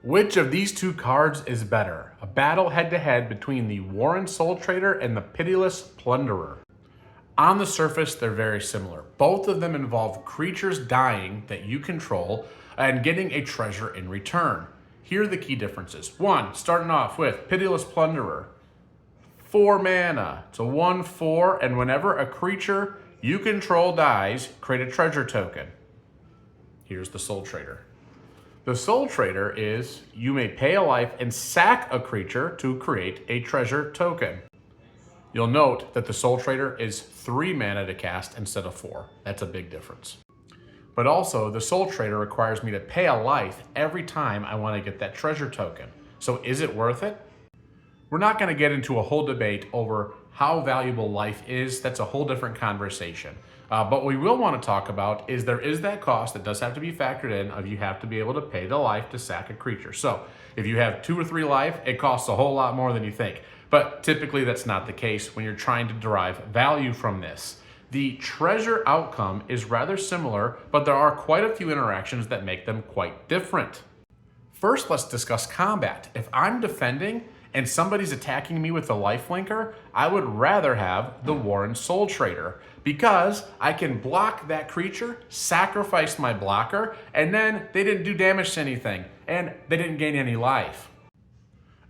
Which of these two cards is better? A battle head-to-head between the Warren Soultrader and the Pitiless Plunderer. On the surface, they're very similar. Both of them involve creatures dying that you control and getting a treasure in return. Here are the key differences. One, starting off with Pitiless Plunderer. 4 mana. It's a 1/4, and whenever a creature you control dies, create a treasure token. Here's the Soultrader. The Soultrader is you may pay a life and sack a creature to create a treasure token. You'll note that the Soultrader is 3 mana to cast instead of 4. That's a big difference. But also, the Soultrader requires me to pay a life every time I want to get that treasure token. So is it worth it? We're not going to get into a whole debate over how valuable life is. That's a whole different conversation. But what we will want to talk about is there is that cost that does have to be factored in of you have to be able to pay the life to sack a creature. So if you have 2 or 3 life, it costs a whole lot more than you think. But typically that's not the case when you're trying to derive value from this. The treasure outcome is rather similar, but there are quite a few interactions that make them quite different. First, let's discuss combat. If I'm defending and somebody's attacking me with a lifelinker, I would rather have the Warren Soultrader because I can block that creature, sacrifice my blocker, and then they didn't do damage to anything, and they didn't gain any life.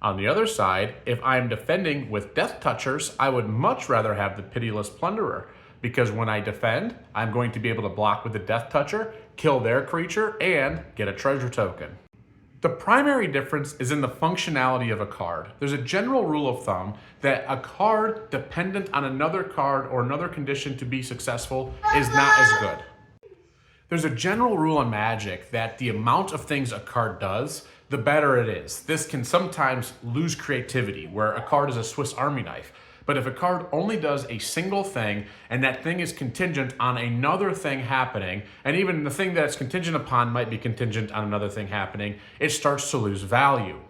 On the other side, if I'm defending with Death Touchers, I would much rather have the Pitiless Plunderer because when I defend, I'm going to be able to block with the Death Toucher, kill their creature, and get a treasure token. The primary difference is in the functionality of a card. There's a general rule of thumb that a card dependent on another card or another condition to be successful is not as good. There's a general rule in Magic that the amount of things a card does, the better it is. This can sometimes lose creativity, where a card is a Swiss Army knife. But if a card only does a single thing, and that thing is contingent on another thing happening, and even the thing that it's contingent upon might be contingent on another thing happening, it starts to lose value.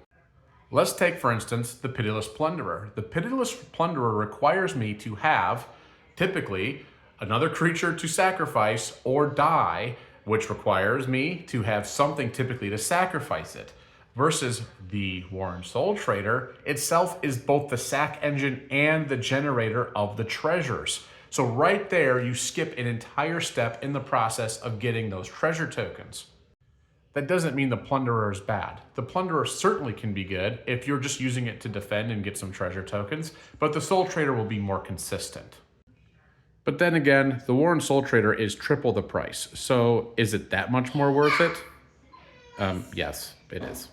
Let's take, for instance, the Pitiless Plunderer. The Pitiless Plunderer requires me to have, typically, another creature to sacrifice or die, which requires me to have something typically to sacrifice it. Versus the Warren Soultrader itself is both the sack engine and the generator of the treasures. So right there, you skip an entire step in the process of getting those treasure tokens. That doesn't mean the Plunderer is bad. The Plunderer certainly can be good if you're just using it to defend and get some treasure tokens, but the Soultrader will be more consistent. But then again, the Warren Soultrader is triple the price. So is it that much more worth it? Yes, it is.